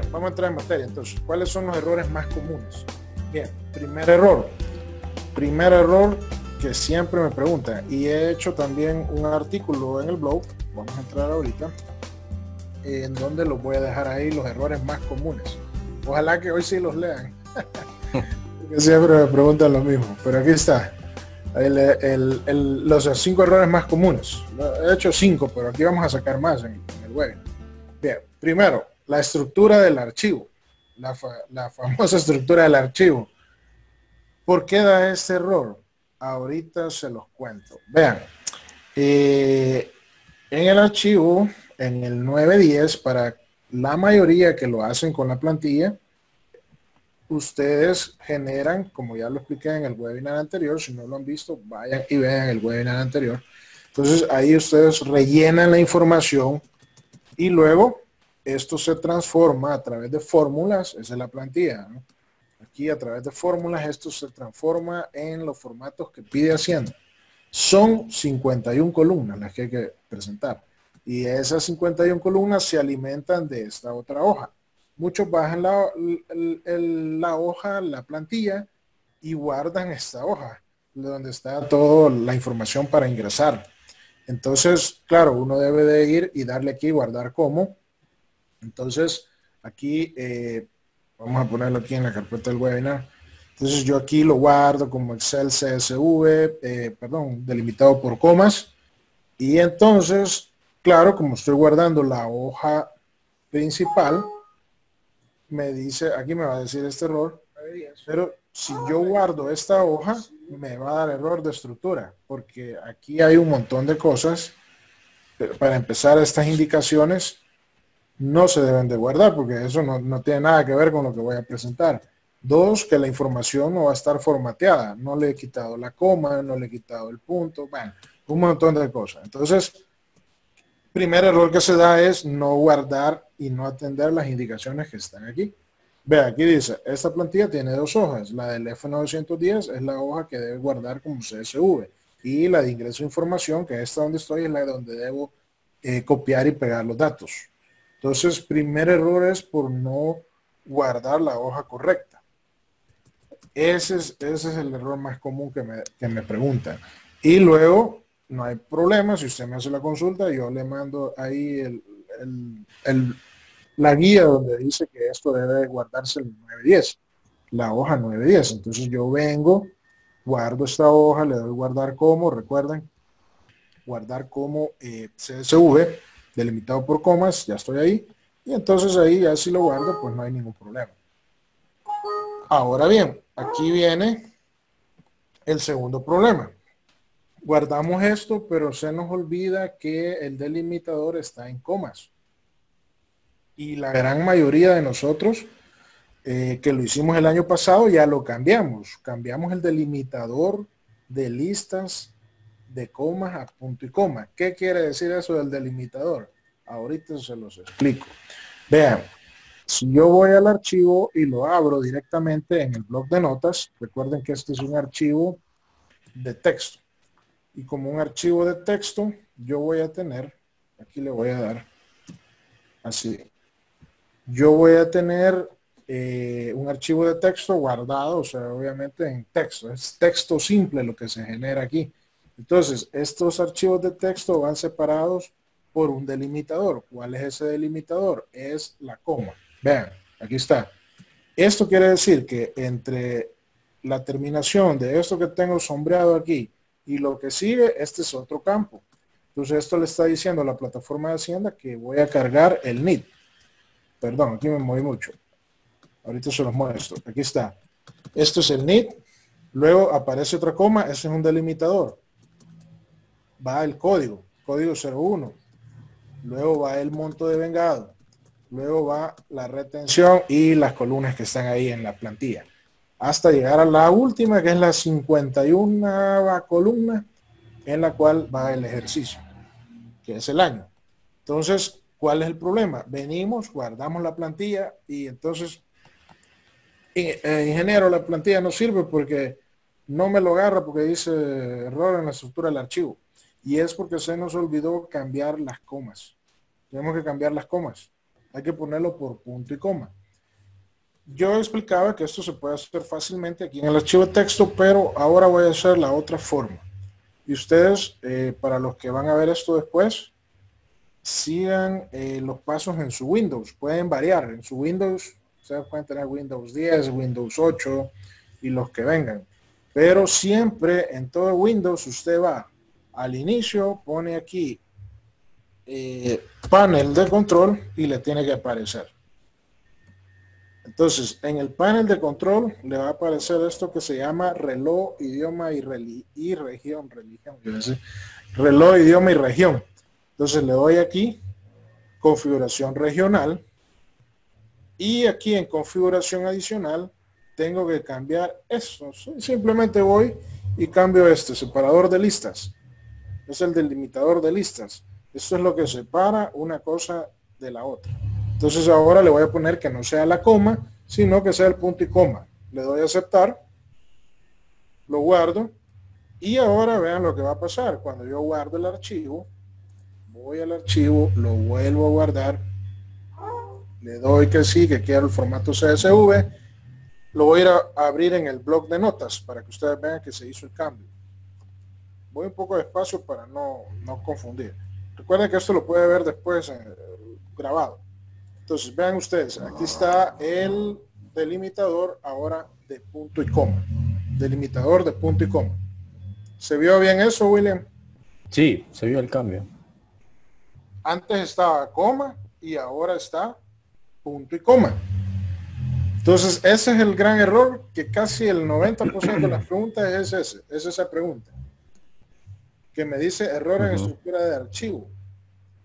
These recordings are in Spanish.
Bien, vamos a entrar en materia. Entonces, ¿cuáles son los errores más comunes? Bien, primer error que siempre me preguntan, y he hecho también un artículo en el blog, vamos a entrar ahorita, en donde los voy a dejar ahí los errores más comunes. Ojalá que hoy sí los lean, porque siempre me preguntan lo mismo, pero aquí está. Los 5 errores más comunes. He hecho 5, pero aquí vamos a sacar más en el web. Bien, primero, la estructura del archivo, la famosa estructura del archivo. ¿Por qué da este error? Ahorita se los cuento. Vean, en el archivo, en el 910, para la mayoría que lo hacen con la plantilla, ustedes generan, como ya lo expliqué en el webinar anterior, si no lo han visto, vayan y vean el webinar anterior. Entonces ahí ustedes rellenan la información y luego esto se transforma a través de fórmulas, esa es la plantilla, ¿no? Aquí a través de fórmulas esto se transforma en los formatos que pide Hacienda. Son 51 columnas las que hay que presentar y esas 51 columnas se alimentan de esta otra hoja. Muchos bajan la hoja, la plantilla, y guardan esta hoja, donde está toda la información para ingresar. Entonces, claro, uno debe de ir y darle aquí guardar como. Entonces, aquí, vamos a ponerlo aquí en la carpeta del webinar. Entonces, yo aquí lo guardo como Excel CSV, delimitado por comas. Y entonces, claro, como estoy guardando la hoja principal, me dice, aquí me va a decir este error, pero si yo guardo esta hoja, me va a dar error de estructura, porque aquí hay un montón de cosas. Pero para empezar, estas indicaciones no se deben de guardar, porque eso no tiene nada que ver con lo que voy a presentar. 2, que la información no va a estar formateada. No le he quitado la coma, no le he quitado el punto, bueno, un montón de cosas. Entonces, primer error que se da es no guardar y no atender las indicaciones que están aquí. Vea, aquí dice, esta plantilla tiene 2 hojas. La del F910 es la hoja que debe guardar como CSV. Y la de ingreso de información, que es esta donde estoy, es la donde debo copiar y pegar los datos. Entonces, primer error es por no guardar la hoja correcta. Ese es el error más común que me preguntan. Y luego, no hay problema, si usted me hace la consulta, yo le mando ahí la guía donde dice que esto debe guardarse el 910, la hoja 910. Entonces yo vengo, guardo esta hoja, le doy guardar como, recuerden, guardar como CSV, delimitado por comas, ya estoy ahí. Y entonces ahí ya si lo guardo, pues no hay ningún problema. Ahora bien, aquí viene el segundo problema. Guardamos esto, pero se nos olvida que el delimitador está en comas. Y la gran mayoría de nosotros que lo hicimos el año pasado ya lo cambiamos. Cambiamos el delimitador de listas de comas a punto y coma. ¿Qué quiere decir eso del delimitador? Ahorita se los explico. Vean, si yo voy al archivo y lo abro directamente en el bloc de notas, recuerden que este es un archivo de texto. Y como un archivo de texto, yo voy a tener, aquí le voy a dar así, yo voy a tener un archivo de texto guardado, o sea, obviamente en texto, es texto simple lo que se genera aquí. Entonces, estos archivos de texto van separados por un delimitador. ¿Cuál es ese delimitador? Es la coma. Vean, aquí está. Esto quiere decir que entre la terminación de esto que tengo sombreado aquí y lo que sigue, este es otro campo. Entonces, esto le está diciendo a la plataforma de Hacienda que voy a cargar el NIT. Perdón, aquí me moví mucho. Ahorita se los muestro. Aquí está. Esto es el NIT. Luego aparece otra coma. Ese es un delimitador. Va el código 01. Luego va el monto de vengado. Luego va la retención y las columnas que están ahí en la plantilla. Hasta llegar a la última, que es la 51 columna, en la cual va el ejercicio, que es el año. Entonces, ¿cuál es el problema? Venimos, guardamos la plantilla y entonces, ingeniero, la plantilla no sirve porque no me lo agarra porque dice error en la estructura del archivo. Y es porque se nos olvidó cambiar las comas. Tenemos que cambiar las comas. hay que ponerlo por punto y coma. Yo explicaba que esto se puede hacer fácilmente aquí en el archivo de texto, pero ahora voy a hacer la otra forma. Y ustedes, para los que van a ver esto después, sigan los pasos en su Windows. Pueden variar. En su Windows, ustedes pueden tener Windows 10, Windows 8 y los que vengan. Pero siempre en todo Windows usted va al inicio, pone aquí panel de control y le tiene que aparecer. Entonces, en el panel de control le va a aparecer esto que se llama reloj, idioma y región. Reloj, idioma y región. Entonces le doy aquí, configuración regional. Y aquí en configuración adicional, tengo que cambiar esto. Simplemente voy y cambio este, separador de listas. Es el delimitador de listas. Esto es lo que separa una cosa de la otra. Entonces ahora le voy a poner que no sea la coma, sino que sea el punto y coma. Le doy a aceptar, lo guardo y ahora vean lo que va a pasar. Cuando yo guardo el archivo, voy al archivo, lo vuelvo a guardar, le doy que sí, que quiero el formato CSV, lo voy a ir a abrir en el bloc de notas para que ustedes vean que se hizo el cambio. Voy un poco despacio para no confundir. Recuerden que esto lo puede ver después grabado. Entonces, vean ustedes, aquí está el delimitador ahora de punto y coma. Delimitador de punto y coma. ¿Se vio bien eso, William? Sí, se vio el cambio. Antes estaba coma y ahora está punto y coma. Entonces, ese es el gran error que casi el 90% de las preguntas es esa pregunta. Que me dice error en estructura de archivo.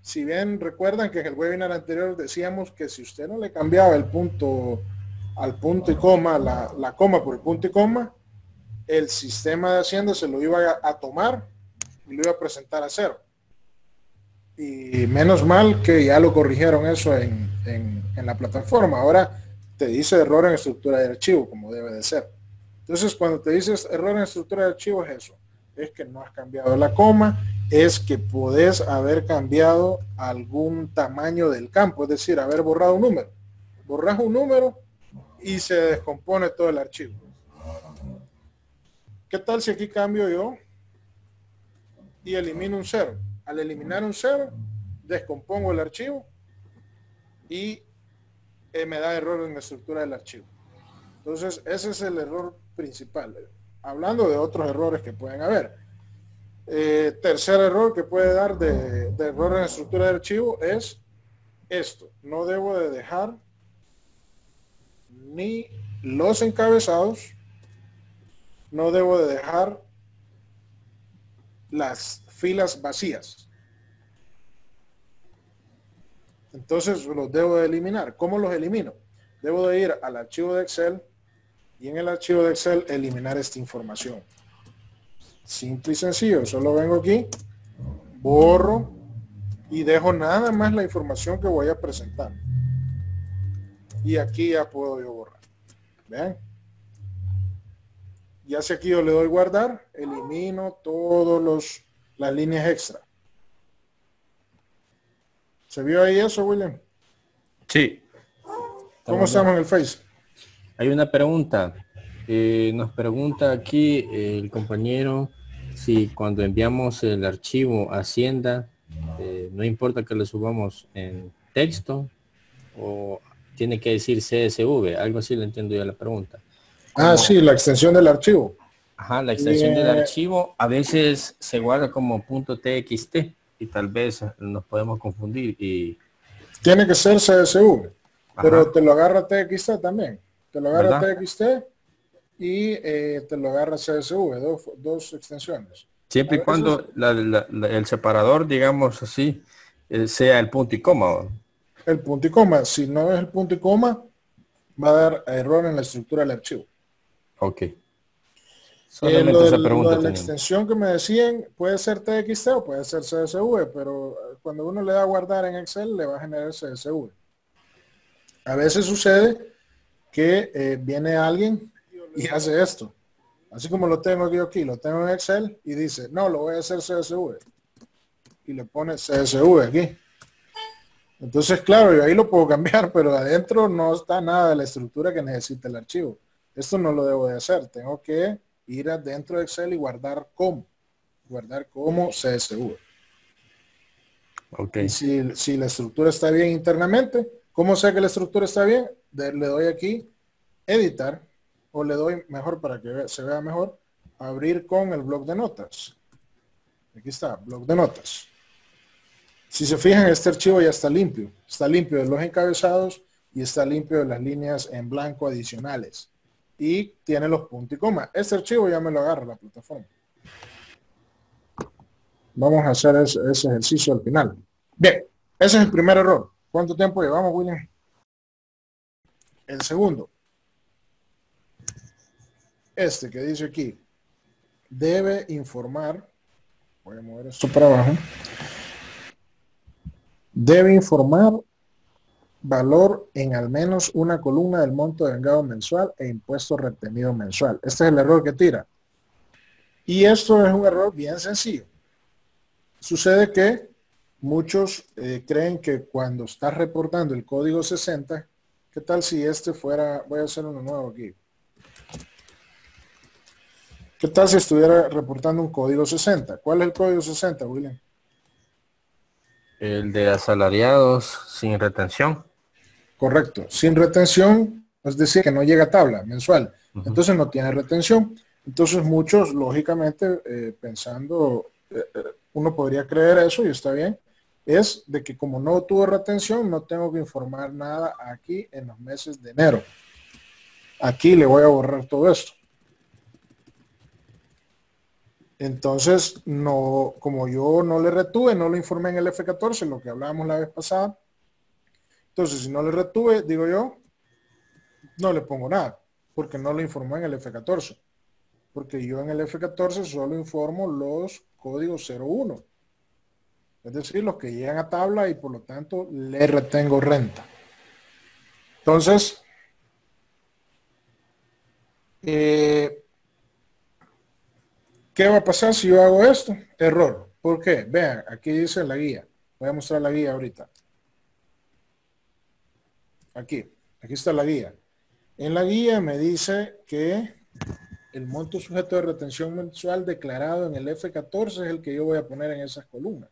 Si bien recuerdan que en el webinar anterior decíamos que si usted no le cambiaba el punto al punto y coma, la coma por el punto y coma, el sistema de Hacienda se lo iba a tomar y lo iba a presentar a cero. Y menos mal que ya lo corrigieron eso en la plataforma. Ahora te dice error en estructura de archivo, como debe de ser. Entonces, cuando te dices error en estructura de archivo, es eso. Es que no has cambiado la coma, es que podés haber cambiado algún tamaño del campo, es decir, haber borrado un número. Borras un número y se descompone todo el archivo. ¿Qué tal si aquí cambio yo y elimino un 0? Al eliminar un 0, descompongo el archivo y me da error en la estructura del archivo. Entonces, ese es el error principal. Hablando de otros errores que pueden haber. Tercer error que puede dar de error en la estructura del archivo es esto. No debo de dejar ni los encabezados, no debo de dejar las filas vacías. Entonces los debo de eliminar. ¿Cómo los elimino? Debo de ir al archivo de Excel y en el archivo de Excel eliminar esta información. Simple y sencillo. Solo vengo aquí, borro y dejo nada más la información que voy a presentar. Y aquí ya puedo yo borrar. ¿Vean? Ya si aquí yo le doy guardar, elimino todas las líneas extra. ¿Se vio ahí eso, William? Sí. ¿Cómo estamos en el Face? Hay una pregunta. Nos pregunta aquí el compañero si cuando enviamos el archivo a Hacienda, no importa que lo subamos en texto o tiene que decir CSV, algo así le entiendo yo la pregunta. Ah, sí, la extensión del archivo. Ajá, la extensión del archivo a veces se guarda como .txt y tal vez nos podemos confundir y tiene que ser CSV, pero te lo agarra TXT también. Te lo agarra TXT y te lo agarra CSV, dos extensiones. Siempre y cuando el separador, digamos así, sea el punto y coma. El punto y coma. Si no es el punto y coma, va a dar error en la estructura del archivo. Ok. Lo de la extensión que me decían puede ser TXT o puede ser CSV, pero cuando uno le da a guardar en Excel le va a generar CSV. A veces sucede que viene alguien y hace esto. Así como lo tengo aquí, lo tengo en Excel y dice, no, lo voy a hacer CSV. Y le pone CSV aquí. Entonces, claro, yo ahí lo puedo cambiar, pero adentro no está nada de la estructura que necesita el archivo. Esto no lo debo de hacer. Tengo que ir adentro de Excel y guardar como CSV. Ok. Y si la estructura está bien internamente, ¿cómo sé que la estructura está bien? Le doy aquí, editar, o le doy mejor para que se vea mejor, abrir con el bloc de notas. Aquí está, bloc de notas. Si se fijan, este archivo ya está limpio. Está limpio de los encabezados y está limpio de las líneas en blanco adicionales. Y tiene los puntos y coma. Este archivo ya me lo agarra la plataforma. Vamos a hacer ese ejercicio al final. Bien, ese es el primer error. ¿Cuánto tiempo llevamos, William? El segundo. Este que dice aquí. Debe informar. Voy a mover esto para abajo. Debe informar valor en al menos una columna del monto de vengado mensual e impuesto retenido mensual. Este es el error que tira. Y esto es un error bien sencillo. Sucede que muchos creen que cuando estás reportando el código 60, ¿qué tal si este fuera, voy a hacer uno nuevo aquí. ¿Qué tal si estuviera reportando un código 60? ¿Cuál es el código 60, William? El de asalariados sin retención. Correcto. Sin retención, es decir, que no llega a tabla mensual. Entonces no tiene retención. Entonces muchos, lógicamente, pensando, uno podría creer eso y está bien, es de que como no tuvo retención, no tengo que informar nada aquí en los meses de enero. Aquí le voy a borrar todo esto. Entonces, no, como yo no le retuve, no lo informé en el F14, lo que hablábamos la vez pasada. Entonces, si no le retuve, digo yo, no le pongo nada, porque no lo informó en el F14. Porque yo en el F14 solo informo los códigos 01. Es decir, los que llegan a tabla y por lo tanto le retengo renta. Entonces, ¿qué va a pasar si yo hago esto? Error. ¿Por qué? Vean, aquí dice la guía. Voy a mostrar la guía ahorita. Aquí está la guía. En la guía me dice que el monto sujeto de retención mensual declarado en el F14 es el que yo voy a poner en esas columnas.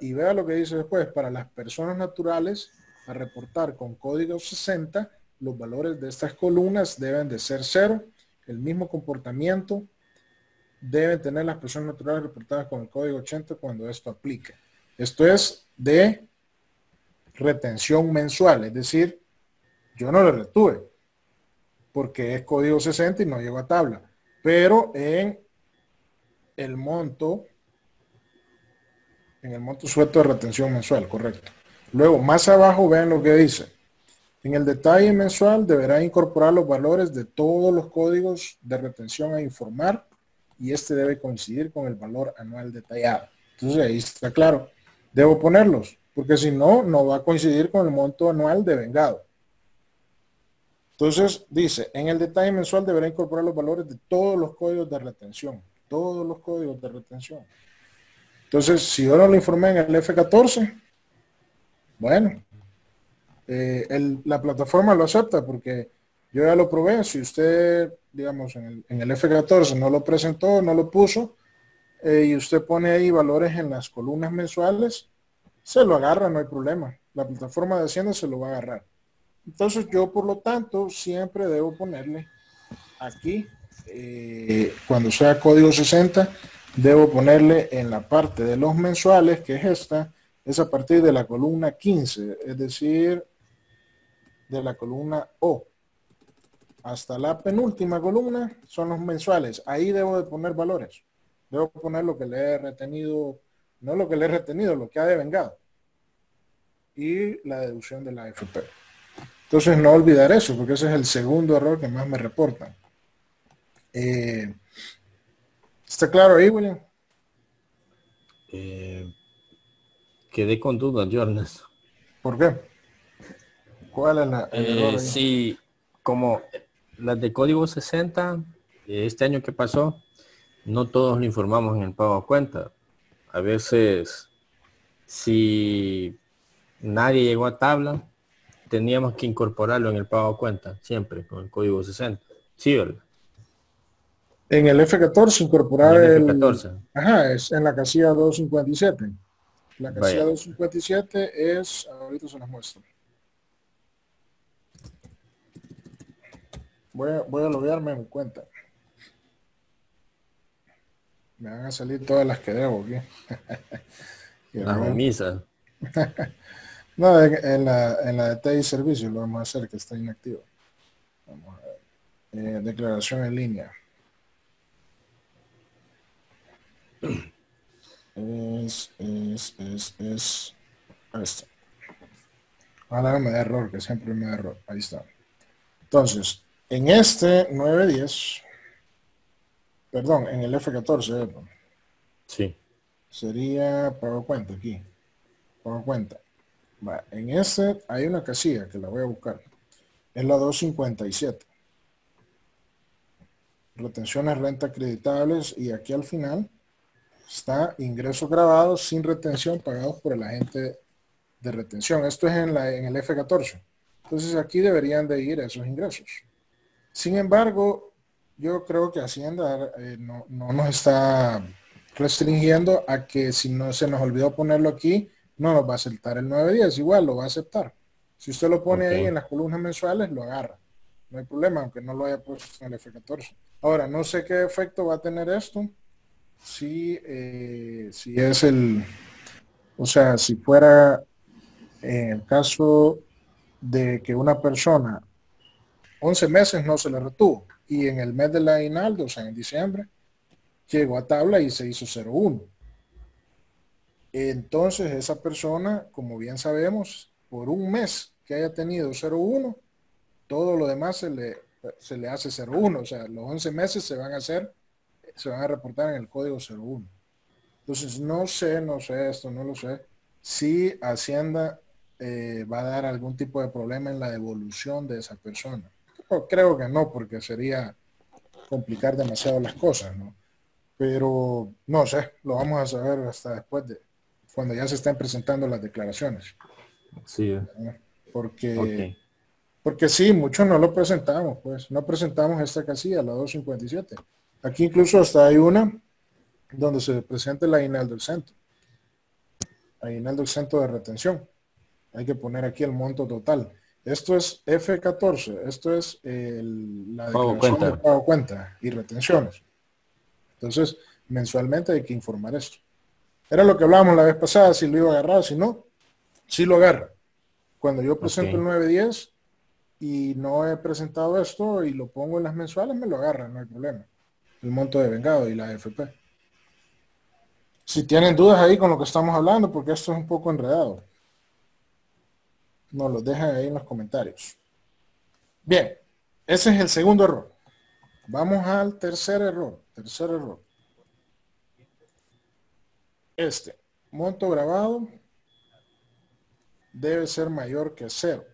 Y vea lo que dice después, para las personas naturales a reportar con código 60, los valores de estas columnas deben de ser 0. El mismo comportamiento deben tener las personas naturales reportadas con el código 80 cuando esto aplique. Esto es de retención mensual, es decir, yo no lo retuve porque es código 60 y no llego a tabla, pero en el monto sujeto de retención mensual, correcto. Luego, más abajo, vean lo que dice. En el detalle mensual deberá incorporar los valores de todos los códigos de retención a informar y este debe coincidir con el valor anual detallado. Entonces ahí está claro. Debo ponerlos, porque si no, no va a coincidir con el monto anual de vengado. Entonces dice, en el detalle mensual deberá incorporar los valores de todos los códigos de retención. Todos los códigos de retención. Entonces, si yo no lo informé en el F14, bueno, la plataforma lo acepta porque yo ya lo probé. Si usted, digamos, en el F14 no lo presentó, no lo puso, y usted pone ahí valores en las columnas mensuales, se lo agarra, no hay problema. La plataforma de Hacienda se lo va a agarrar. Entonces yo, por lo tanto, siempre debo ponerle aquí, cuando sea código 60, debo ponerle en la parte de los mensuales, que es esta, es a partir de la columna 15, es decir, de la columna O hasta la penúltima columna son los mensuales. Ahí debo de poner valores. Debo poner lo que le he retenido, no lo que le he retenido, lo que ha devengado. Y la deducción de la AFP. Entonces no olvidar eso, porque ese es el segundo error que más me reportan. ¿Está claro ahí, William? Quedé con dudas, Jonas. ¿Por qué? ¿Cuál es el error ahí? Sí, como las de código 60, este año que pasó, no todos lo informamos en el pago a cuenta. A veces, si nadie llegó a tabla, teníamos que incorporarlo en el pago a cuenta, siempre con el código 60. Sí, ¿verdad? En el F14 En incorporar el el... F14. Ajá, es en la casilla 257. La casilla Vaya. 257 es... Ahorita se las muestro. Voy a loguearme en mi cuenta. Me van a salir todas las que debo aquí. Las Quiero ver. omisas. No, en la de TI Servicio lo vamos a hacer, que está inactivo. Vamos a ver. Declaración en línea. Es. Ahí está. Ojalá me da error, que siempre me da error. Ahí está. Entonces, en este 910, perdón, en el F14, Sí. sería pago cuenta aquí. Pago cuenta. Va, en este hay una casilla que la voy a buscar. Es la 257. Retenciones renta acreditables y aquí al final está ingresos grabados sin retención pagados por el agente de retención. Esto es en el F14. Entonces aquí deberían de ir esos ingresos. Sin embargo, yo creo que Hacienda no nos está restringiendo a que si no se nos olvidó ponerlo aquí, no nos va a aceptar el 910. Igual lo va a aceptar. Si usted lo pone ahí Ok. en las columnas mensuales, lo agarra. No hay problema, aunque no lo haya puesto en el F14. Ahora, no sé qué efecto va a tener esto. Si es o sea, si fuera en el caso de que una persona 11 meses no se le retuvo y en el mes del aguinaldo, o sea, en diciembre, llegó a tabla y se hizo 0,1. Entonces esa persona, como bien sabemos, por un mes que haya tenido 0,1, todo lo demás se le hace 0,1. O sea, los 11 meses se van a reportar en el código 0,1. Entonces, no sé esto, no lo sé. Si Hacienda va a dar algún tipo de problema en la devolución de esa persona. Creo que no, porque sería complicar demasiado las cosas, ¿no? Pero no sé, lo vamos a saber hasta después de cuando ya se estén presentando las declaraciones. Sí. ¿No? Ok. Porque sí, muchos no lo presentamos, pues no presentamos esta casilla, la 257. Aquí incluso hasta hay una donde se presenta el aguinaldo exento. Aguinaldo exento de retención. Hay que poner aquí el monto total. Esto es F14, esto es la Pago declaración de cuenta. pago cuenta y retenciones. Entonces, mensualmente hay que informar esto. Era lo que hablábamos la vez pasada, si lo iba a agarrar, si no, si lo agarra. Cuando yo Ok. presento el 910 y no he presentado esto y lo pongo en las mensuales, me lo agarra, no hay problema. El monto de vengado y la AFP. Si tienen dudas ahí con lo que estamos hablando, porque esto es un poco enredado, nos lo dejan ahí en los comentarios. Bien, ese es el segundo error. Vamos al tercer error. Tercer error. Este, monto grabado debe ser mayor que 0.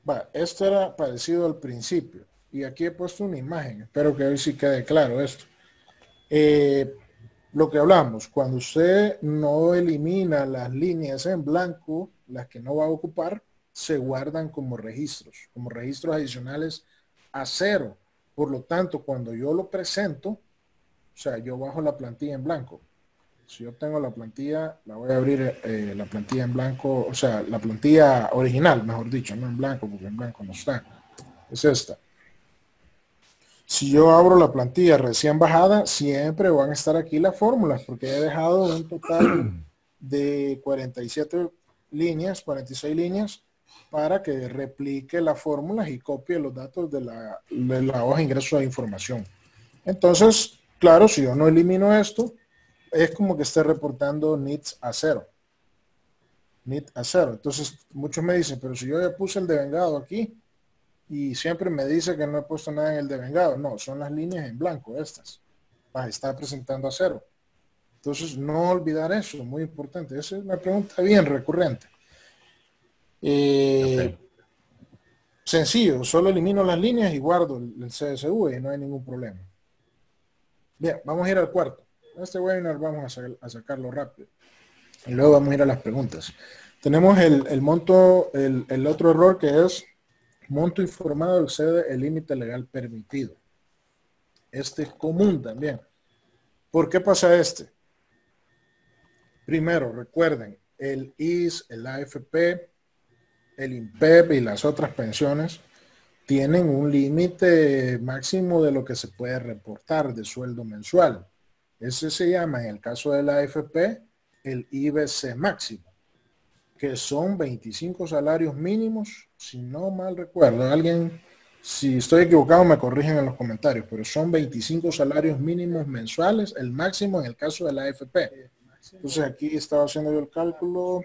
Va, esto era parecido al principio. Y aquí he puesto una imagen. Espero que hoy sí quede claro esto. Eh, lo que hablamos, cuando usted no elimina las líneas en blanco, las que no va a ocupar, se guardan como registros adicionales a 0. Por lo tanto, cuando yo lo presento, o sea, yo bajo la plantilla en blanco. Si yo tengo la plantilla, la voy a abrir la plantilla en blanco, o sea, la plantilla original, mejor dicho, no en blanco, porque en blanco no está. Es esta. Si yo abro la plantilla recién bajada, siempre van a estar aquí las fórmulas, porque he dejado un total de 47 líneas, 46 líneas, para que replique las fórmulas y copie los datos de la hoja de ingreso de información. Entonces, claro, si yo no elimino esto, es como que esté reportando NITs a 0. NIT a 0. Entonces, muchos me dicen, pero si yo ya puse el devengado aquí, y siempre me dice que no he puesto nada en el devengado. No, son las líneas en blanco estas. Está presentando a 0. Entonces, no olvidar eso, muy importante. Esa es una pregunta bien recurrente. Ok. Sencillo, solo elimino las líneas y guardo el CSV y no hay ningún problema. Bien, vamos a ir al cuarto. Este webinar vamos a sacarlo rápido. Y luego vamos a ir a las preguntas. Tenemos el monto, el otro error que es monto informado excede el límite legal permitido. Este es común también. ¿Por qué pasa este? Primero, recuerden, el IS, el AFP, el INPEP y las otras pensiones tienen un límite máximo de lo que se puede reportar de sueldo mensual. Ese se llama, en el caso de la AFP, el IBC máximo, que son 25 salarios mínimos, si no mal recuerdo. Alguien, si estoy equivocado, me corrigen en los comentarios, pero son 25 salarios mínimos mensuales, el máximo en el caso de la AFP. Entonces aquí estaba haciendo yo el cálculo,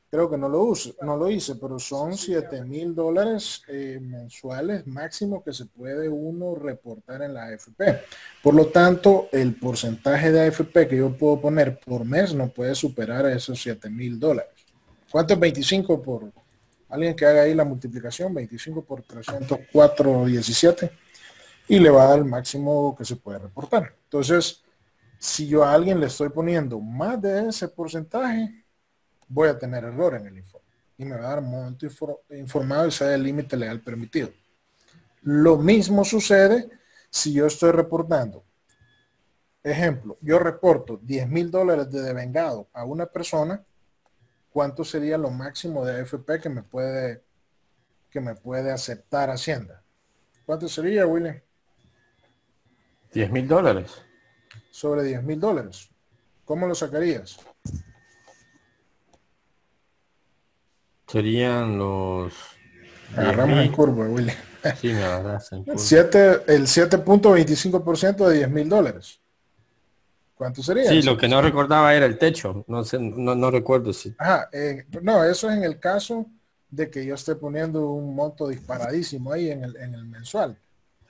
creo que no lo hice, pero son $7,000 mensuales máximo que se puede uno reportar en la AFP. Por lo tanto, el porcentaje de AFP que yo puedo poner por mes no puede superar esos $7,000. ¿Cuánto es 25 por, alguien que haga ahí la multiplicación, 25 por 304,17, y le va a dar el máximo que se puede reportar? Entonces, si yo a alguien le estoy poniendo más de ese porcentaje, voy a tener error en el informe y me va a dar monto informado y sea el límite legal permitido. Lo mismo sucede si yo estoy reportando. Ejemplo, yo reporto $10,000 de devengado a una persona. ¿Cuánto sería lo máximo de AFP que me puede aceptar Hacienda? ¿Cuánto sería, William? $10,000. Sobre $10,000. ¿Cómo lo sacarías? Serían los Agarramos en 10,000. curva, William. Sí, me agarras en curva. El 7,25% de $10,000. ¿Cuánto sería? Sí, lo que no recordaba era el techo. No sé, no recuerdo si. Ajá, no, eso es en el caso de que yo esté poniendo un monto disparadísimo ahí en el mensual.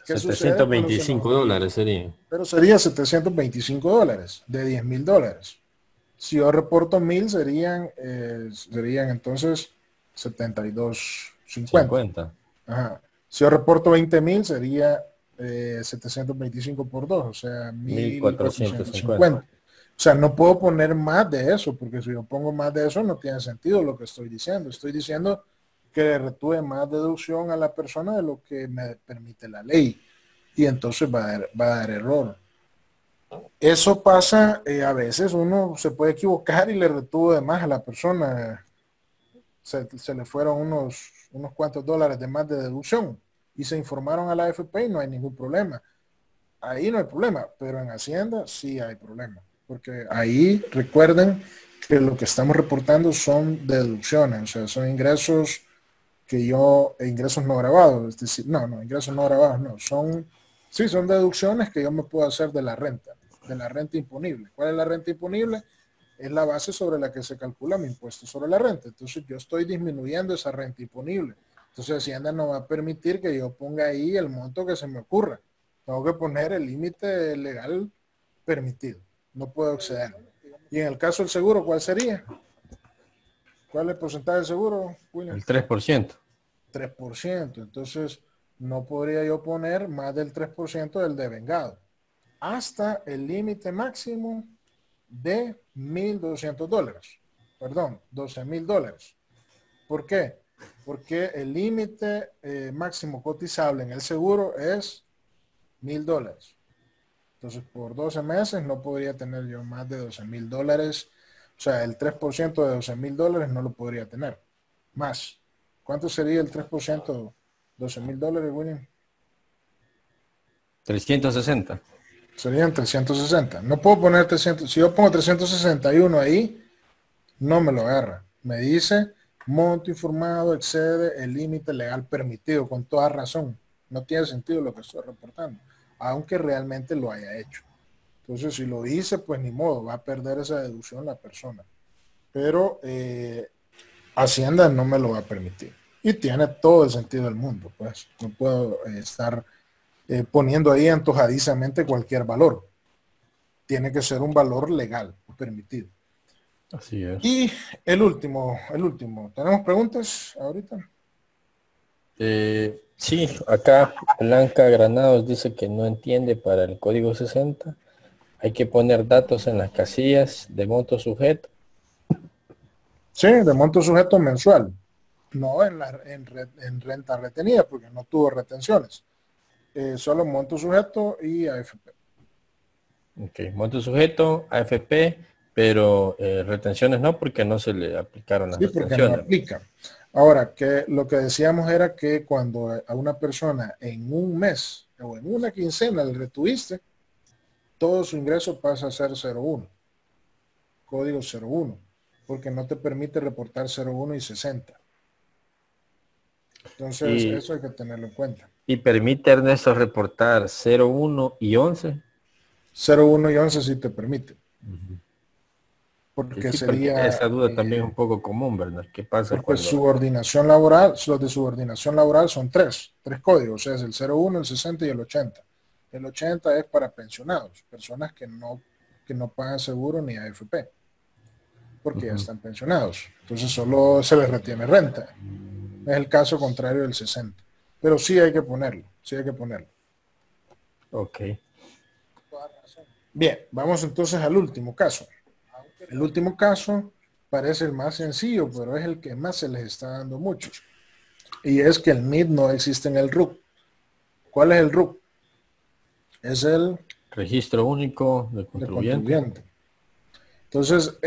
¿Qué sucede cuando se nos $725 sería. Pero sería $725 de $10,000. Si yo reporto 1,000 serían entonces 72.50. 50. Ajá. Si yo reporto 20,000 sería 725 por 2, o sea, 1,450. 1,450. O sea, no puedo poner más de eso, porque si yo pongo más de eso no tiene sentido lo que estoy diciendo. Estoy diciendo que le retúe más deducción a la persona de lo que me permite la ley. Y entonces va a dar error. Eso pasa, a veces uno se puede equivocar y le retuvo de más a la persona. Se le fueron unos cuantos dólares de más de deducción y se informaron a la AFP y no hay ningún problema. Ahí no hay problema, pero en Hacienda sí hay problema. Porque ahí recuerden que lo que estamos reportando son deducciones, o sea, son ingresos ingresos no grabados, es decir, ingresos no grabados, no, son deducciones que yo me puedo hacer de la renta imponible. ¿Cuál es la renta imponible? Es la base sobre la que se calcula mi impuesto sobre la renta. Entonces yo estoy disminuyendo esa renta imponible. Entonces Hacienda no va a permitir que yo ponga ahí el monto que se me ocurra. Tengo que poner el límite legal permitido. No puedo exceder. Y en el caso del seguro, ¿cuál sería? ¿Cuál es el porcentaje del seguro, William? El 3%. 3%. Entonces, no podría yo poner más del 3% del devengado. Hasta el límite máximo de $1,200. Perdón, $12,000. ¿Por qué? Porque el límite máximo cotizable en el seguro es $1,000. Entonces, por 12 meses no podría tener yo más de $12,000. O sea, el 3% de $12,000 no lo podría tener. Más. ¿Cuánto sería el 3%? $12,000, William. 360. Serían 360. No puedo poner 300. Si yo pongo 361 ahí, no me lo agarra. Me dice, monto informado excede el límite legal permitido, con toda razón. No tiene sentido lo que estoy reportando, aunque realmente lo haya hecho. Entonces, si lo hice, pues ni modo, va a perder esa deducción la persona. Pero Hacienda no me lo va a permitir. Y tiene todo el sentido del mundo, pues. No puedo estar poniendo ahí antojadizamente cualquier valor. Tiene que ser un valor legal, permitido. Así es. Y el último. ¿Tenemos preguntas ahorita? Sí, acá Blanca Granados dice que no entiende para el código 60. Hay que poner datos en las casillas de monto sujeto Sí, de monto sujeto mensual, no en renta retenida, porque no tuvo retenciones. Solo monto sujeto y AFP. Ok, monto sujeto, AFP, pero retenciones no, porque no se le aplicaron las Sí, porque no retenciones. aplica. Ahora, que lo que decíamos era que cuando a una persona en un mes o en una quincena le retuviste, todo su ingreso pasa a ser 01, código 01, porque no te permite reportar 01 y 60. Entonces, Y, eso hay que tenerlo en cuenta. y permite Ernesto reportar 01 y 11. 01 y 11 sí te permite, Que porque sí, porque sería, esa duda también es un poco común, ¿verdad? ¿Qué pasa porque cuando... subordinación laboral, los de subordinación laboral son tres códigos, o sea, es el 01, el 60 y el 80. El 80 es para pensionados, personas que no pagan seguro ni AFP, porque ya Ujú. están pensionados. Entonces solo se les retiene renta. Es el caso contrario del 60. Pero sí hay que ponerlo, sí hay que ponerlo. Ok. Bien, vamos entonces al último caso. El último caso parece el más sencillo, pero es el que más se les está dando muchos. Y es que el NID no existe en el RUC. ¿Cuál es el RUC? Es el Registro único del de contribuyente. contribuyente. Entonces,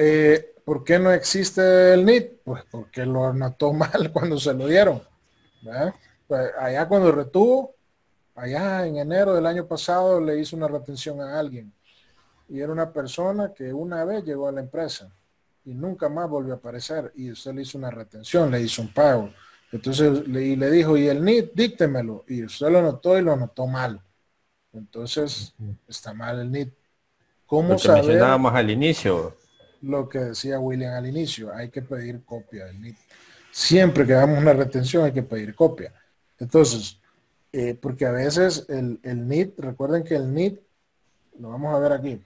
¿por qué no existe el NID? Pues porque lo anotó mal cuando se lo dieron. Pues allá cuando retuvo, allá en enero del año pasado le hizo una retención a alguien. Y era una persona que una vez llegó a la empresa y nunca más volvió a aparecer. Y usted le hizo una retención, le hizo un pago. Entonces le dijo, y el NID, díctemelo. Y usted lo anotó y lo anotó mal. Entonces, está mal el NID. ¿Cómo Lo que saber mencionábamos al inicio. lo que decía William al inicio? Hay que pedir copia del NID. Siempre que hagamos una retención hay que pedir copia. Entonces, porque a veces el NID, recuerden que el NID, lo vamos a ver aquí.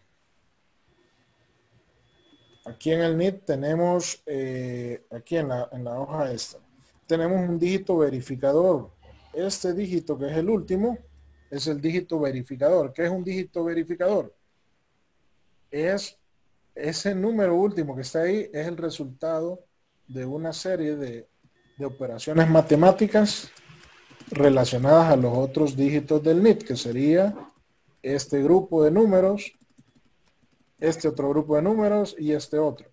Aquí en el NID tenemos, aquí en la hoja esta, tenemos un dígito verificador. Este dígito que es el último es el dígito verificador. ¿Qué es un dígito verificador? Es ese número último que está ahí, es el resultado de una serie de operaciones matemáticas relacionadas a los otros dígitos del NID, que sería este grupo de números, este otro grupo de números y este otro.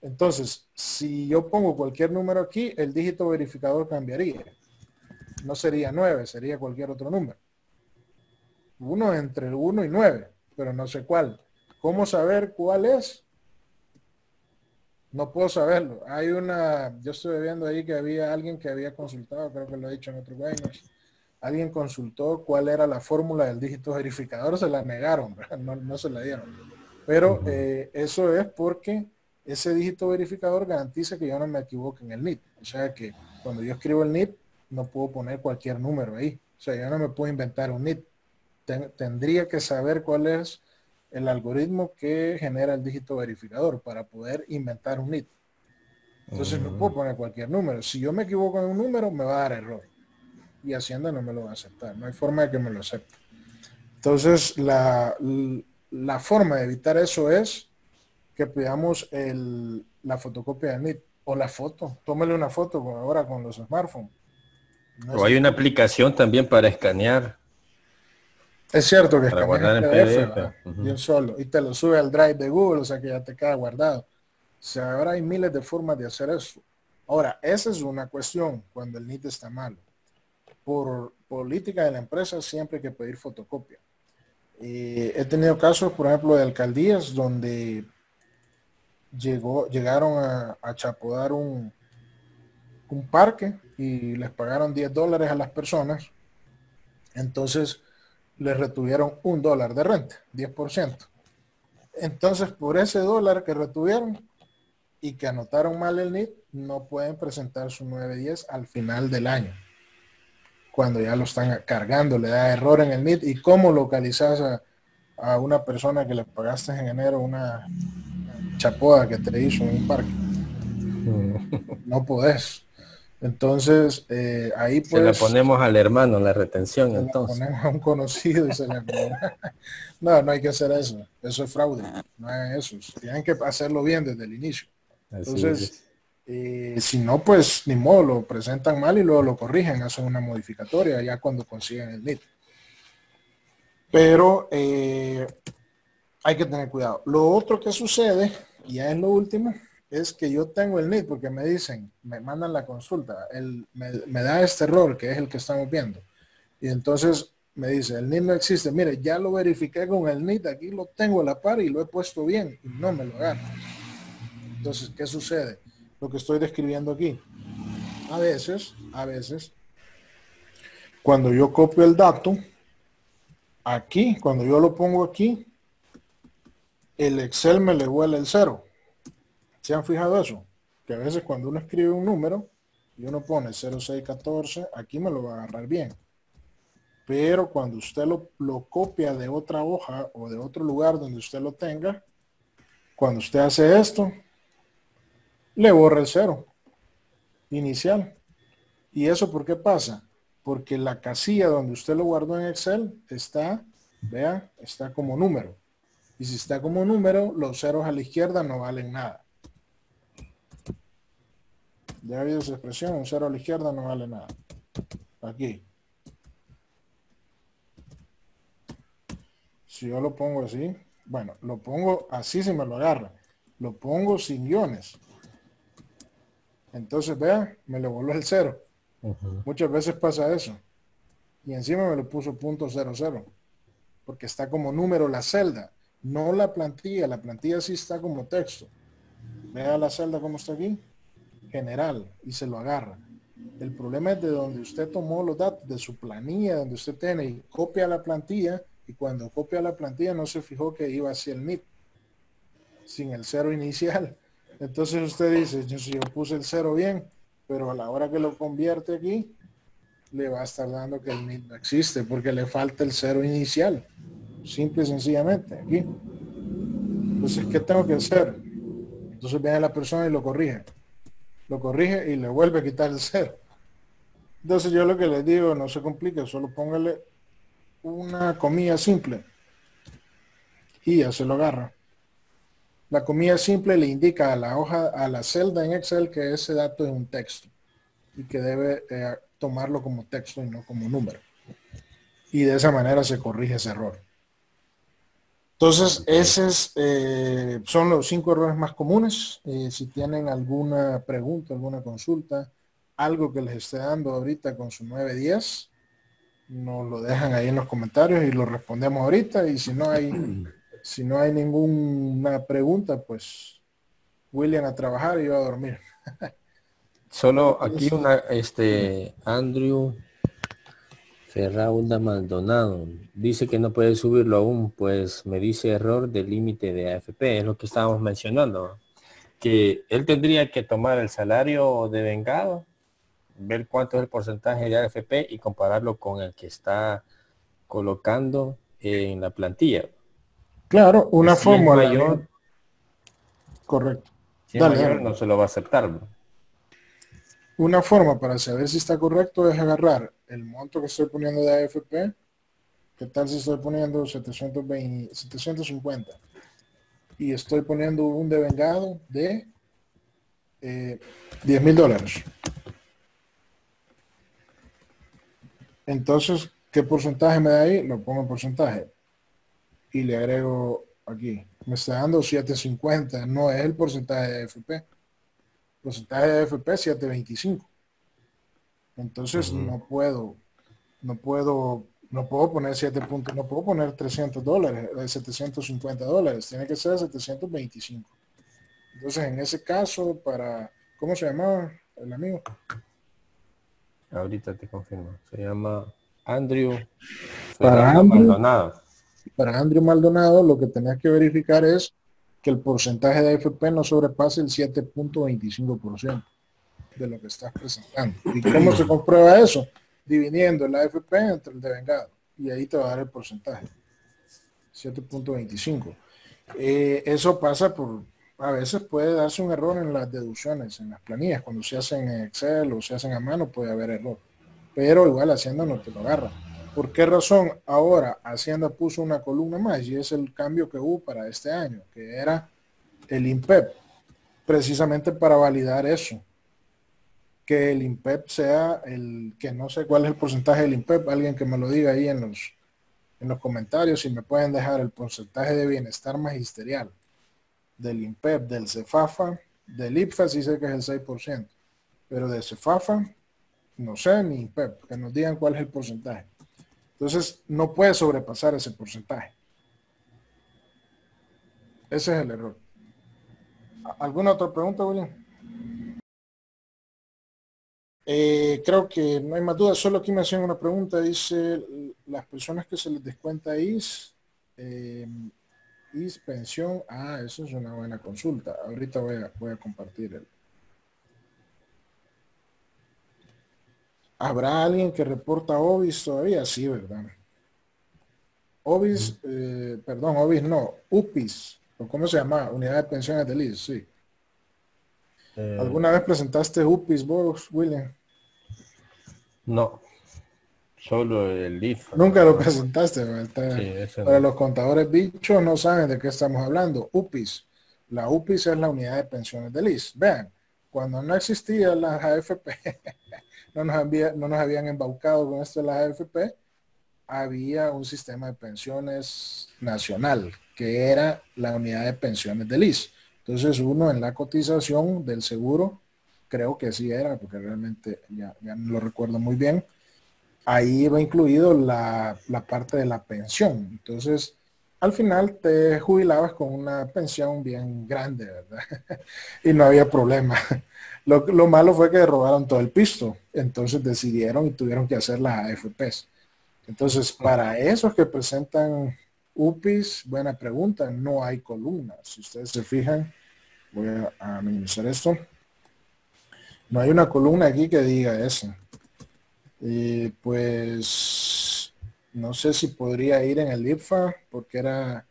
Entonces, si yo pongo cualquier número aquí, el dígito verificador cambiaría. No sería 9, sería cualquier otro número. Uno entre 1 y 9, pero no sé cuál. ¿Cómo saber cuál es? No puedo saberlo. Yo estuve viendo ahí que había alguien que había consultado, creo que lo he dicho en otros webinars. Alguien consultó cuál era la fórmula del dígito verificador, se la negaron, no se la dieron. Pero eso es porque ese dígito verificador garantiza que yo no me equivoque en el NID. O sea que cuando yo escribo el NID, no puedo poner cualquier número ahí. O sea, yo no me puedo inventar un NID. Tendría que saber cuál es el algoritmo que genera el dígito verificador para poder inventar un NID. Entonces no puedo poner cualquier número. Si yo me equivoco en un número, me va a dar error. Y Hacienda no me lo va a aceptar. No hay forma de que me lo acepte. Entonces, la forma de evitar eso es que pidamos la fotocopia del NID o la foto. Tómele una foto ahora con los smartphones. No O es hay una difícil. aplicación también para escanear, Es cierto que para escaneas el guardar en PDF, PDF. ¿verdad? De un solo, y te lo sube al Drive de Google, o sea que ya te queda guardado. O sea, ahora hay miles de formas de hacer eso. Ahora, esa es una cuestión cuando el NID está malo. Por política de la empresa siempre hay que pedir fotocopia. He tenido casos, por ejemplo, de alcaldías donde llegaron a chapodar un parque y les pagaron $10 a las personas. Entonces les retuvieron $1 de renta, 10%. Entonces, por ese dólar que retuvieron y que anotaron mal el NID, no pueden presentar su 910 al final del año. Cuando ya lo están cargando, le da error en el NID. ¿Y cómo localizas a una persona que le pagaste en enero una chapoda que te hizo en un parque? No podés. Entonces, ahí Se la pues ponemos al hermano, la retención se la entonces. ponemos a un conocido y se le No, no hay que hacer eso. Eso es fraude. No es eso. Tienen que hacerlo bien desde el inicio. Así Entonces, es. Si no, pues ni modo, lo presentan mal y luego lo corrigen, hacen una modificatoria ya cuando consiguen el NIT. Pero hay que tener cuidado. Lo otro que sucede, y ya es lo último, es que yo tengo el NIT porque me dicen, me mandan la consulta, me da este error que es el que estamos viendo. Y entonces me dice, el NIT no existe. Mire, ya lo verifiqué con el NIT, aquí lo tengo a la par y lo he puesto bien y no me lo agarra. Entonces, ¿qué sucede? Lo que estoy describiendo aquí. A veces, cuando yo copio el dato, aquí, cuando yo lo pongo aquí, el Excel me le huele el cero. ¿Se han fijado eso? Que a veces cuando uno escribe un número y uno pone 0614, aquí me lo va a agarrar bien. Pero cuando usted lo copia de otra hoja o de otro lugar donde usted lo tenga, cuando usted hace esto, le borra el cero inicial. ¿Y eso por qué pasa? Porque la casilla donde usted lo guardó en Excel está, vea, está como número. Y si está como número, los ceros a la izquierda no valen nada. Ya ha habido esa expresión, un cero a la izquierda no vale nada. Aquí. Si yo lo pongo así, bueno, lo pongo así si me lo agarra. Lo pongo sin guiones. Entonces, vea, me le voló el cero. Muchas veces pasa eso. Y encima me lo puso .00. Porque está como número la celda. No la plantilla. La plantilla sí está como texto. Vea la celda como está aquí. General. Y se lo agarra. El problema es de donde usted tomó los datos, de su planilla, donde usted tiene y copia la plantilla. Y cuando copia la plantilla no se fijó que iba hacia el NIT. Sin el cero inicial. Entonces usted dice, yo puse el cero bien, pero a la hora que lo convierte aquí, le va a estar dando que el NIT no existe, porque le falta el cero inicial. Simple y sencillamente, aquí. Entonces, ¿qué tengo que hacer? Entonces viene la persona y lo corrige. Lo corrige y le vuelve a quitar el cero. Entonces yo lo que les digo, no se complique, solo póngale una comilla simple y ya se lo agarra. La comilla simple le indica a la hoja, a la celda en Excel que ese dato es un texto y que debe tomarlo como texto y no como número. Y de esa manera se corrige ese error. Entonces, esos son los 5 errores más comunes. Si tienen alguna pregunta, alguna consulta, algo que les esté dando ahorita con su 910, nos lo dejan ahí en los comentarios y lo respondemos ahorita. Y si no hay ninguna pregunta, pues William a trabajar y yo a dormir. Solo aquí Andrew Ferraunda Maldonado dice que no puede subirlo aún, pues me dice error de límite de AFP, es lo que estábamos mencionando, que él tendría que tomar el salario de vengado, ver cuánto es el porcentaje de AFP y compararlo con el que está colocando en la plantilla. Claro, una Si es fórmula. mayor, Correcto. si es Dale, mayor dale. no se lo va a aceptar, ¿no? Una forma para saber si está correcto es agarrar el monto que estoy poniendo de AFP. ¿Qué tal si estoy poniendo 750? Y estoy poniendo un devengado de $10,000. Entonces, ¿qué porcentaje me da ahí? Lo pongo en porcentaje. Y le agrego aquí. Me está dando 750. No es el porcentaje de AFP. El porcentaje de AFP es 725. Entonces no puedo poner 7 puntos, no puedo poner $300, $750, tiene que ser 725. Entonces, en ese caso, ¿cómo se llamaba el amigo? Ahorita te confirmo. Se llama Andrew Para Ferrando Andrew, Maldonado. para Andrew Maldonado, lo que tenés que verificar es que el porcentaje de AFP no sobrepase el 7.25% de lo que estás presentando. ¿Y cómo se comprueba eso? Dividiendo el AFP entre el devengado. Y ahí te va a dar el porcentaje. 7.25. Eso pasa a veces puede darse un error en las deducciones, en las planillas. Cuando se hacen en Excel o se hacen a mano puede haber error. Pero igual Hacienda no te lo agarra. ¿Por qué razón? Ahora Hacienda puso una columna más y es el cambio que hubo para este año, que era el INPEP. precisamente para validar eso, que el INPEP sea que no sé cuál es el porcentaje del INPEP, alguien que me lo diga ahí en los comentarios, si me pueden dejar el porcentaje de bienestar magisterial del INPEP, del CEFAFA, del IPFA, sí sé que es el 6%, pero de CEFAFA, no sé, ni INPEP, que nos digan cuál es el porcentaje. Entonces, no puede sobrepasar ese porcentaje. Ese es el error. ¿Alguna otra pregunta, William? Creo que no hay más dudas, solo aquí me hacían una pregunta, dice, las personas que se les descuenta IS pensión, eso es una buena consulta, ahorita voy a compartir ¿Habrá alguien que reporta OBIS todavía? Sí, ¿verdad? OBIS, perdón, OBIS no, UPIS, o ¿cómo se llama? Unidad de Pensiones del IS, sí. ¿Alguna vez presentaste UPIS vos, William? No, solo el IFA. Nunca lo presentaste, ¿verdad? Sí, ese Para no. los contadores bichos no saben de qué estamos hablando. UPIS. La UPIS es la unidad de pensiones del IS. Vean, cuando no existía la AFP, no nos habían embaucado con esto de la AFP, había un sistema de pensiones nacional, que era la unidad de pensiones del IS. Entonces uno en la cotización del seguro, creo que sí era, porque realmente ya no lo recuerdo muy bien, ahí va incluido la parte de la pensión. Entonces, al final te jubilabas con una pensión bien grande, ¿verdad? Y no había problema. Lo malo fue que robaron todo el pisto. Entonces decidieron y tuvieron que hacer las AFPs. Entonces, para esos que presentan UPIs, buena pregunta, no hay columnas. Si ustedes se fijan, voy a minimizar esto. No hay una columna aquí que diga eso. Y pues no sé si podría ir en el IPFA porque era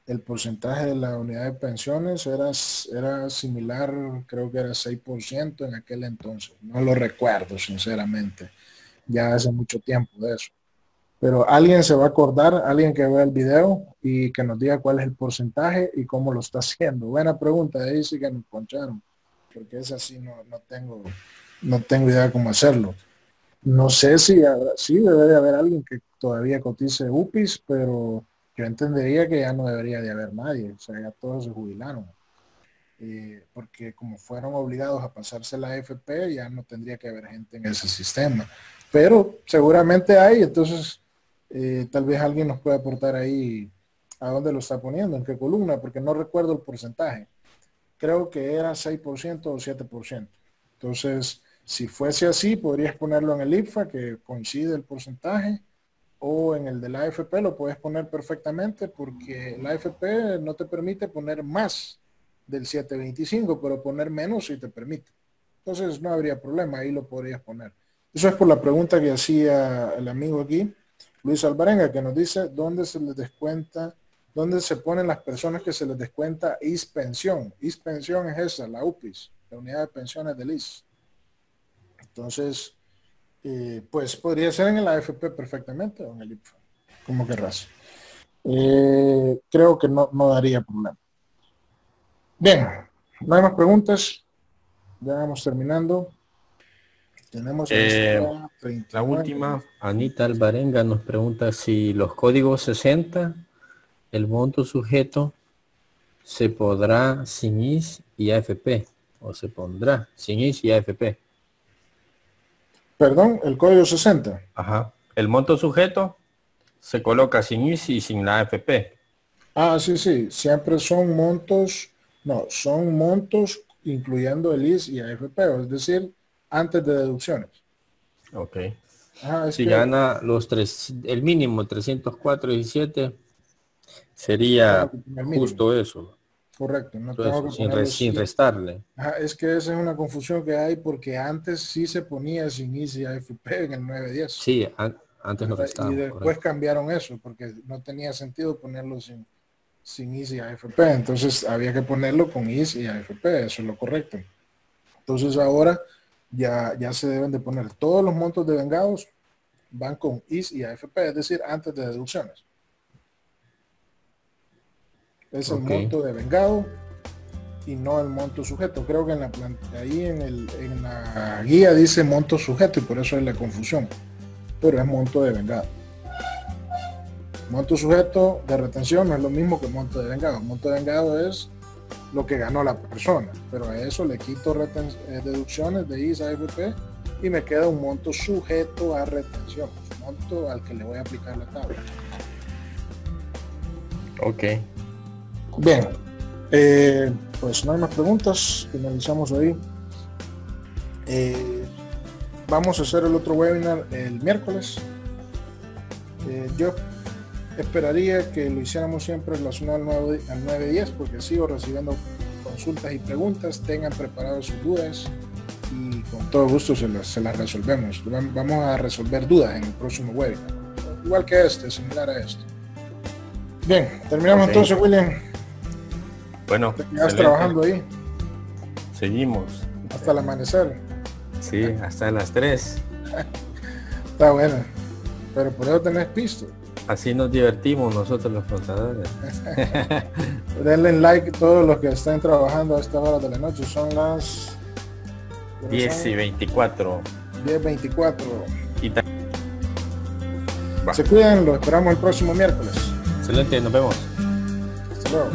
el porcentaje de la unidad de pensiones era similar, creo que era 6% en aquel entonces. No lo recuerdo, sinceramente. Ya hace mucho tiempo de eso. Pero alguien se va a acordar, alguien que vea el video y que nos diga cuál es el porcentaje y cómo lo está haciendo. Buena pregunta, ahí sí que nos poncharon, porque es así, no tengo idea de cómo hacerlo. No sé si sí debe de haber alguien que todavía cotice UPIs, pero yo entendería que ya no debería de haber nadie, o sea, ya todos se jubilaron, porque como fueron obligados a pasarse la AFP, ya no tendría que haber gente en ese sistema, pero seguramente hay, entonces tal vez alguien nos pueda aportar ahí a dónde lo está poniendo, en qué columna, porque no recuerdo el porcentaje, creo que era 6% o 7%. Entonces, si fuese así, podrías ponerlo en el IPFA, que coincide el porcentaje, o en el de la AFP lo puedes poner perfectamente, porque la AFP no te permite poner más del 725, pero poner menos sí te permite. Entonces, no habría problema, ahí lo podrías poner. Eso es por la pregunta que hacía el amigo aquí, Luis Alvarenga, que nos dice dónde se les descuenta, dónde se ponen las personas que se les descuenta IS pensión. IS pensión es esa, la UPIS, la unidad de pensiones del IS. Entonces, pues podría ser en el AFP perfectamente o en el IPFA, como querrás. Creo que no daría problema. Bien, no hay más preguntas. Ya vamos terminando. Tenemos en este Eh, día la 39 última, minutos. Anita Alvarenga nos pregunta si los códigos 60, el monto sujeto, se podrá sin IS y AFP, o se pondrá sin IS y AFP. Perdón, el código 60. Ajá. El monto sujeto se coloca sin IS y sin la AFP. Sí, sí, siempre son montos incluyendo el IS y AFP, es decir, antes de deducciones. Ok. Es Si que gana el mínimo 304.17, no tengo sería que poner mínimo, justo eso. correcto, no Justo tengo eso, que ponerlo sin sí. restarle. Es que esa es una confusión que hay porque antes sí se ponía sin IS y AFP en el 910, Sí, antes lo ¿verdad? Y restábamos, después correcto. cambiaron eso porque no tenía sentido ponerlo sin IS y AFP, entonces había que ponerlo con IS y AFP, eso es lo correcto. Entonces ahora ya se deben de poner todos los montos de vengados van con IS y AFP, es decir, antes de deducciones. Es el Ok. monto de vengado y no el monto sujeto. Creo que ahí en la guía dice monto sujeto y por eso es la confusión, pero es monto de vengado. Monto sujeto de retención no es lo mismo que monto de vengado. Monto de vengado es lo que ganó la persona, pero a eso le quito deducciones de ISA, AFP y me queda un monto sujeto a retención, un monto al que le voy a aplicar la tabla. Ok. Bien, pues no hay más preguntas, finalizamos ahí. Vamos a hacer el otro webinar el miércoles. Yo esperaría que lo hiciéramos siempre relacionado al 9-10 porque sigo recibiendo consultas y preguntas. Tengan preparadas sus dudas y con todo gusto se las resolvemos. Vamos a resolver dudas en el próximo webinar, igual que similar a este. Bien, terminamos entonces, William. Bueno, te quedas trabajando ahí. Seguimos hasta el amanecer. Sí, hasta las 3. Está bueno, pero por eso tenés pisto. Así nos divertimos nosotros los contadores. Denle like a todos los que estén trabajando a esta hora de la noche. Son las 10:24. 10:24. Se cuidan, lo esperamos el próximo miércoles. Excelente, nos vemos. Hasta luego.